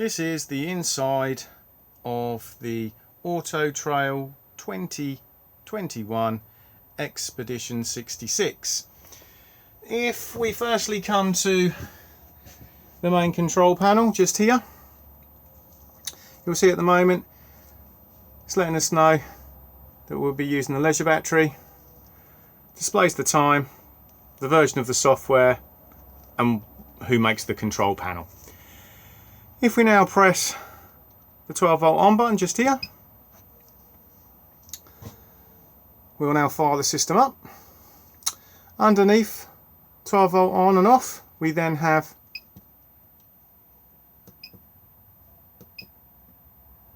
This is the inside of the Auto Trail 2021 Expedition 66. If we firstly come to the main control panel just here, you'll see at the moment it's letting us know that we'll be using the leisure battery, displays the time, the version of the software and who makes the control panel. If we now press the 12-volt on button just here, we will now fire the system up. Underneath 12-volt on and off, we then have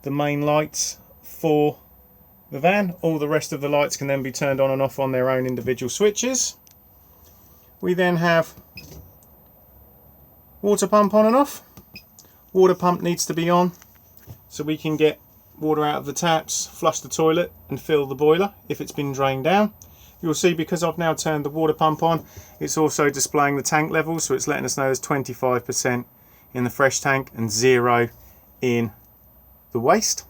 the main lights for the van. All the rest of the lights can then be turned on and off on their own individual switches. We then have water pump on and off. Water pump needs to be on so we can get water out of the taps, flush the toilet and fill the boiler if it's been drained down. You'll see because I've now turned the water pump on, it's also displaying the tank levels, so it's letting us know there's 25% in the fresh tank and 0 in the waste.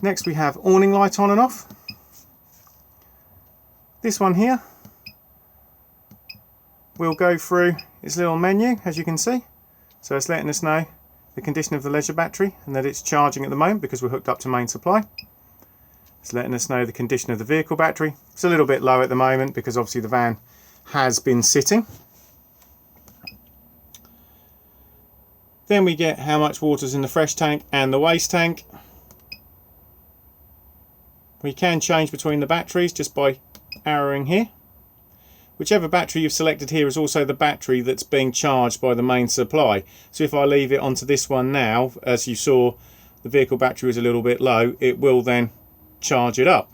Next we have awning light on and off. This one here will go through its little menu, as you can see. So it's letting us know the condition of the leisure battery and that it's charging at the moment because we're hooked up to main supply. It's letting us know the condition of the vehicle battery. It's a little bit low at the moment because obviously the van has been sitting. Then we get how much water's in the fresh tank and the waste tank. We can change between the batteries just by arrowing here. Whichever battery you've selected here is also the battery that's being charged by the main supply. So if I leave it onto this one now, as you saw, the vehicle battery was a little bit low, it will then charge it up.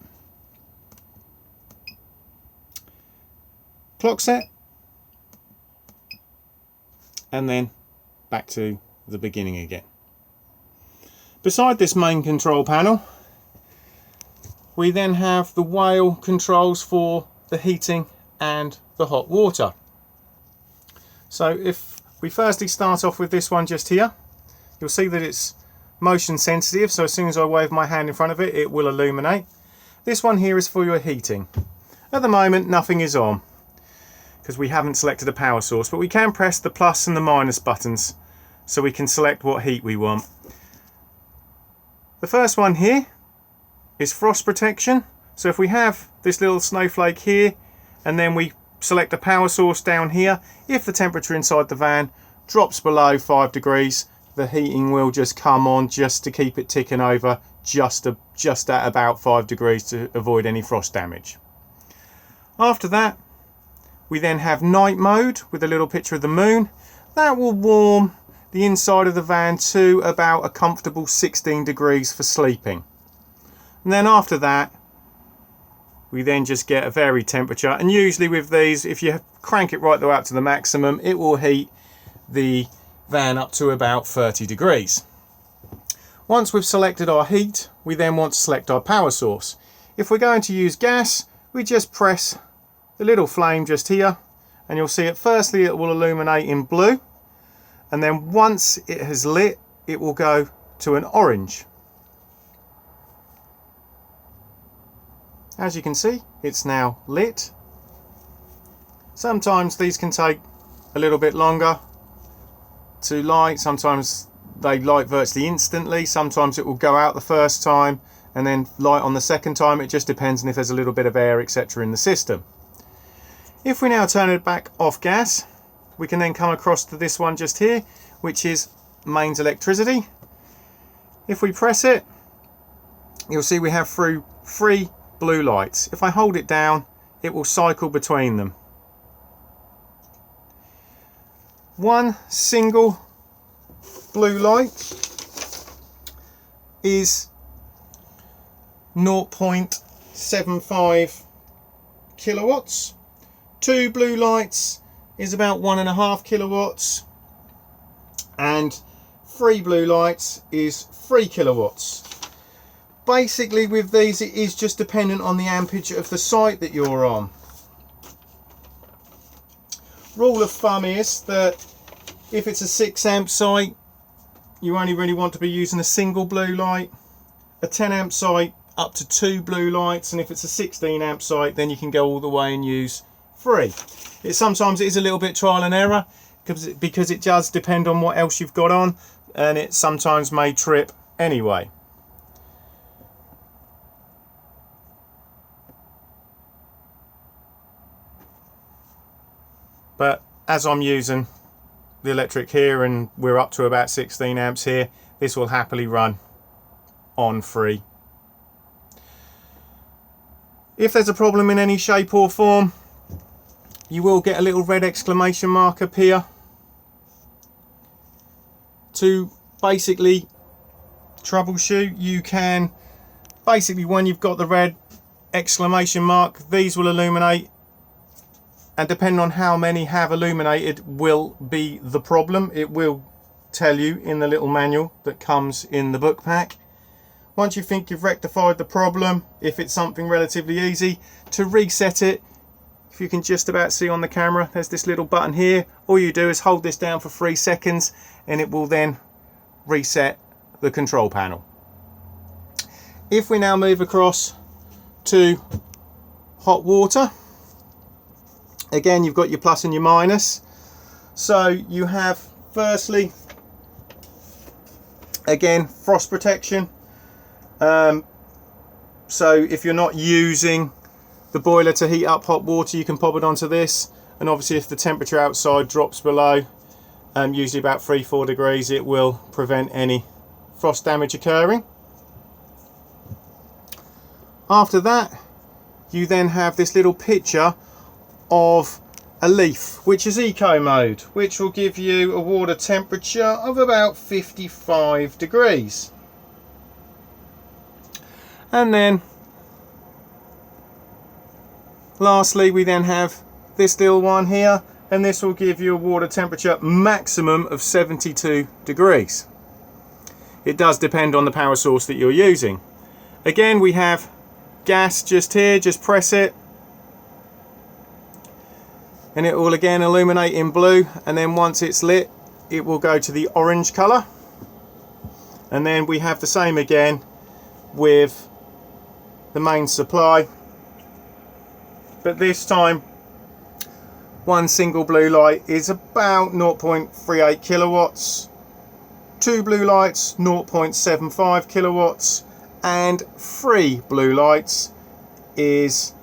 Clock set. And then back to the beginning again. Beside this main control panel, we then have the whale controls for the heating and the hot water. So if we firstly start off with this one just here, you'll see that it's motion sensitive, so as soon as I wave my hand in front of it, it will illuminate. This one here is for your heating. At the moment nothing is on because we haven't selected a power source, but we can press the plus and the minus buttons so we can select what heat we want. The first one here is frost protection. So if we have this little snowflake here and then we select a power source down here, if the temperature inside the van drops below 5 degrees, the heating will just come on just to keep it ticking over just at about 5 degrees to avoid any frost damage. After that, we then have night mode with a little picture of the moon. That will warm the inside of the van to about a comfortable 16 degrees for sleeping. And then after that, we then just get a varied temperature, and usually with these, if you crank it right the way up to the maximum, it will heat the van up to about 30 degrees. Once we've selected our heat, we then want to select our power source. If we're going to use gas, we just press the little flame just here, and you'll see it firstly it will illuminate in blue, and then once it has lit, it will go to an orange. As you can see, it's now lit. Sometimes these can take a little bit longer to light. Sometimes they light virtually instantly. Sometimes it will go out the first time and then light on the second time. It just depends on if there's a little bit of air, etc. in the system. If we now turn it back off gas, we can then come across to this one just here, which is mains electricity. If we press it, you'll see we have three blue lights. If I hold it down, it will cycle between them. One single blue light is 0.75 kilowatts. Two blue lights is about 1.5 kilowatts, and 3 blue lights is 3 kilowatts. Basically with these it is just dependent on the ampage of the site that you're on. Rule of thumb is that if it's a 6 amp site, you only really want to be using a single blue light. A 10 amp site up to 2 blue lights, and if it's a 16 amp site then you can go all the way and use 3. Sometimes it is a little bit trial and error because it does depend on what else you've got on, and it sometimes may trip anyway. But as I'm using the electric here and we're up to about 16 amps here, this will happily run on 3. If there's a problem in any shape or form, you will get a little red exclamation mark up here to basically troubleshoot. You can basically, when you've got the red exclamation mark, these will illuminate, and depending on how many have illuminated will be the problem. It will tell you in the little manual that comes in the book pack. Once you think you've rectified the problem, if it's something relatively easy, to reset it, if you can just about see on the camera, there's this little button here. All you do is hold this down for 3 seconds and it will then reset the control panel. If we now move across to hot water, again you've got your plus and your minus. So you have, firstly, again, frost protection. So if you're not using the boiler to heat up hot water, you can pop it onto this, and obviously if the temperature outside drops below usually about 3-4 degrees, it will prevent any frost damage occurring. After that, you then have this little picture of a leaf, which is eco mode, which will give you a water temperature of about 55 degrees. And then lastly, we then have this little one here, and this will give you a water temperature maximum of 72 degrees. It does depend on the power source that you're using. Again, we have gas just here, just press it and it will again illuminate in blue, and then once it's lit it will go to the orange color. And then we have the same again with the main supply, but this time one single blue light is about 0.38 kilowatts, 2 blue lights 0.75 kilowatts, and 3 blue lights is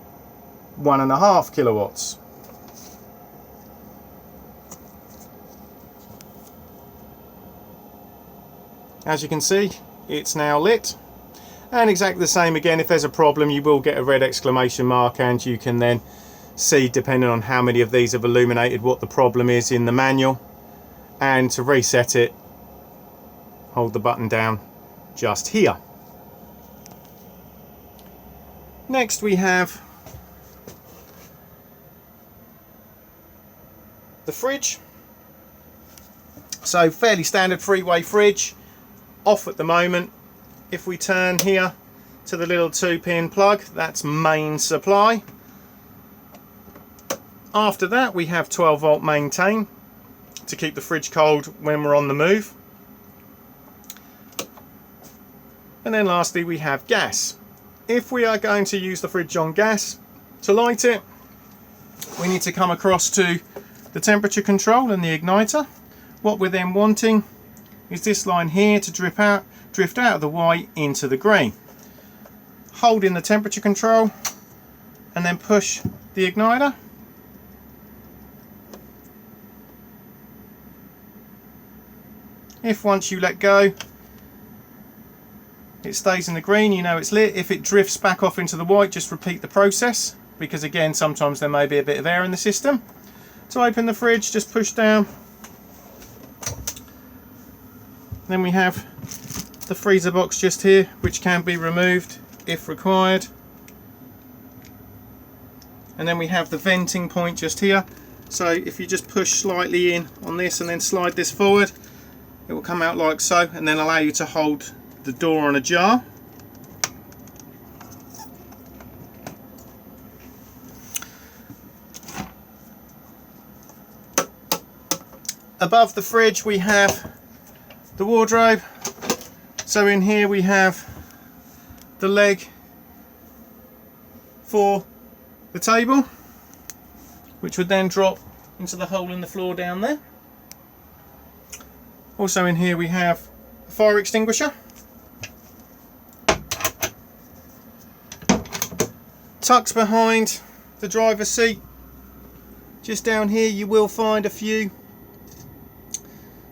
1.5 kilowatts. As you can see, it's now lit, and exactly the same again. If there's a problem, you will get a red exclamation mark, and you can then see, depending on how many of these have illuminated, what the problem is in the manual. And to reset it, hold the button down just here. Next we have the fridge. So fairly standard 3-way fridge, off at the moment. If we turn here to the little 2-pin plug, that's main supply. After that we have 12-volt maintain to keep the fridge cold when we're on the move. And then lastly we have gas. If we are going to use the fridge on gas, to light it, we need to come across to the temperature control and the igniter. What we're then wanting is this line here to drift out of the white into the green. Hold in the temperature control and then push the igniter. If once you let go it stays in the green, you know it's lit. If it drifts back off into the white, just repeat the process, because again sometimes there may be a bit of air in the system. To open the fridge, just push down. Then we have the freezer box just here, which can be removed if required. And then we have the venting point just here. So if you just push slightly in on this and then slide this forward, it will come out like so, and then allow you to hold the door on ajar. Above the fridge we have the wardrobe. So in here we have the leg for the table, which would then drop into the hole in the floor down there. Also in here we have a fire extinguisher. Tucked behind the driver's seat, just down here, you will find a few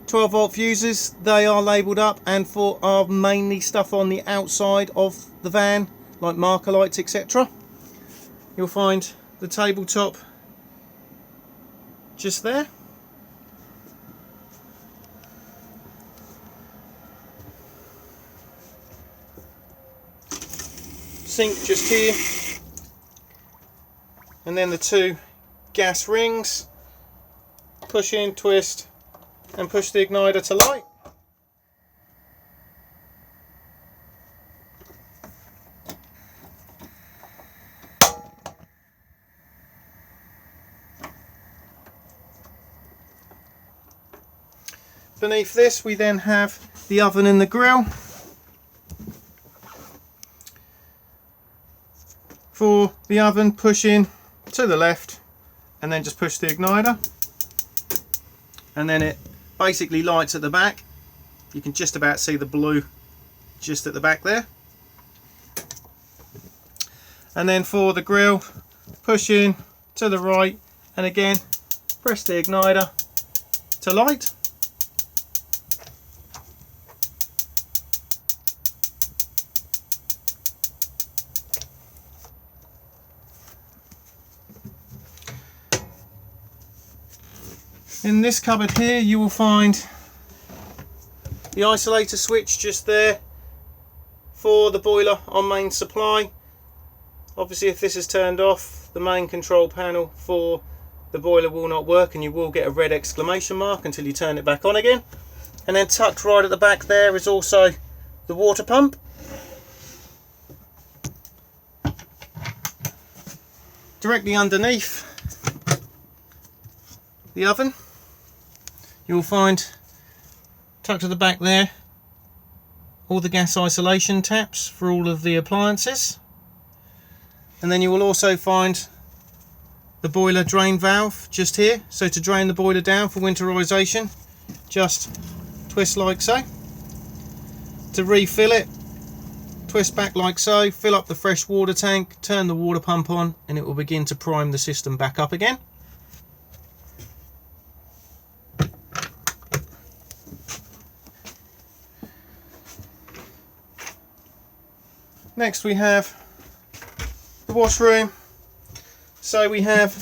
12-volt fuses. They are labelled up and are mainly stuff on the outside of the van, like marker lights, etc. You'll find the tabletop just there. Sink just here. And then the two gas rings. Push in, twist, and push the igniter to light. Beneath this we then have the oven and the grill. For the oven, push in to the left and then just push the igniter, and then it basically lights at the back. You can just about see the blue just at the back there. And then for the grill, push in to the right and again press the igniter to light. In this cupboard here you will find the isolator switch just there for the boiler on main supply. Obviously if this is turned off, the main control panel for the boiler will not work and you will get a red exclamation mark until you turn it back on again. And then tucked right at the back there is also the water pump. Directly underneath the oven you'll find, tucked at the back there, all the gas isolation taps for all of the appliances. And then you will also find the boiler drain valve just here. So to drain the boiler down for winterization, just twist like so. To refill it, twist back like so, fill up the fresh water tank, turn the water pump on, and it will begin to prime the system back up again. Next we have the washroom. So we have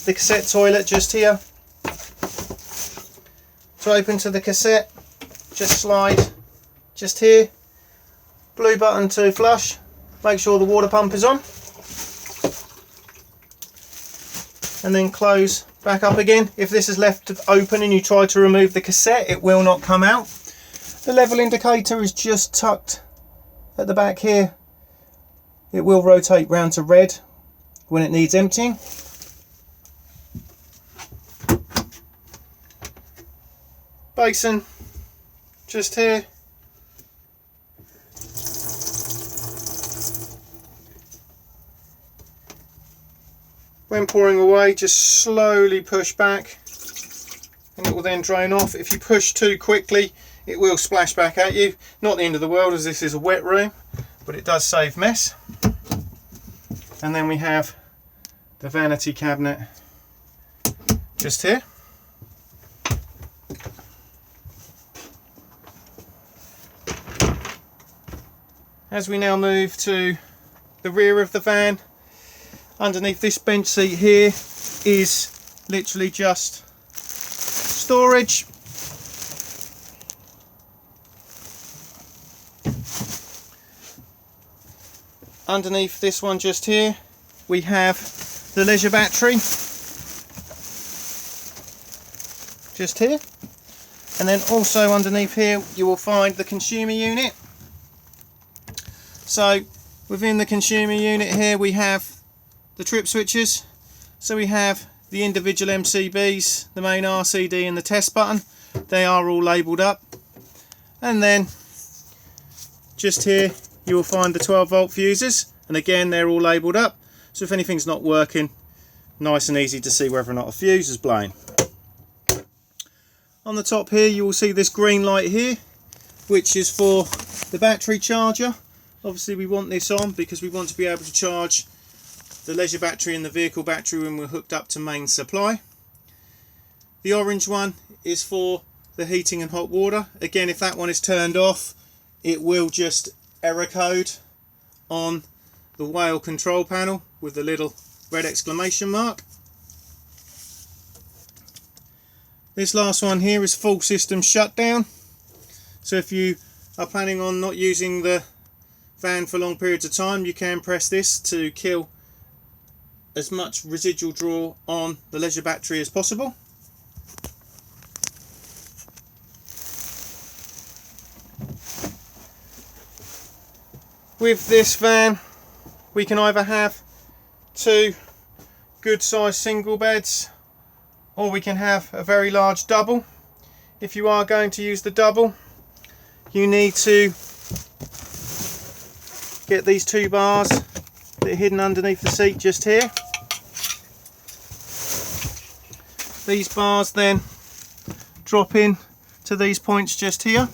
the cassette toilet just here. To open to the cassette, just slide just here. Blue button to flush. Make sure the water pump is on. And then close back up again. If this is left open and you try to remove the cassette, it will not come out. The level indicator is just tucked at the back here. It will rotate round to red when it needs emptying. Basin just here. When pouring away, just slowly push back and it will then drain off. If you push too quickly, it will splash back at you. Not the end of the world as this is a wet room, but it does save mess. And then we have the vanity cabinet just here. As we now move to the rear of the van, underneath this bench seat here is literally just storage. Underneath this one just here we have the leisure battery just here, and then also underneath here you will find the consumer unit. So within the consumer unit here we have the trip switches. So we have the individual MCBs, the main RCD and the test button. they are all labelled up. And then just here you will find the 12-volt fuses, and again they're all labelled up, so if anything's not working, nice and easy to see whether or not a fuse is blown. On the top here you will see this green light here, which is for the battery charger. Obviously we want this on because we want to be able to charge the leisure battery and the vehicle battery when we're hooked up to main supply. The orange one is for the heating and hot water. Again, if that one is turned off, it will just error code on the whale control panel with the little red exclamation mark. This last one here is full system shutdown. So if you are planning on not using the van for long periods of time, you can press this to kill as much residual draw on the leisure battery as possible. With this van we can either have two good sized single beds, or we can have a very large double. If you are going to use the double, you need to get these two bars that are hidden underneath the seat just here. These bars then drop in to these points just here.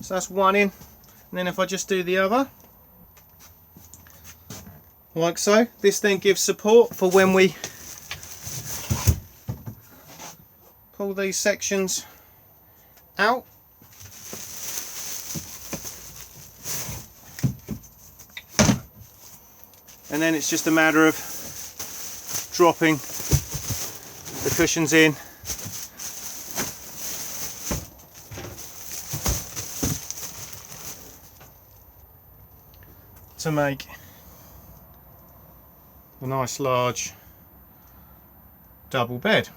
So that's one in, and then if I just do the other, like so, this then gives support for when we pull these sections out. And then it's just a matter of dropping the cushions in to make a nice large double bed.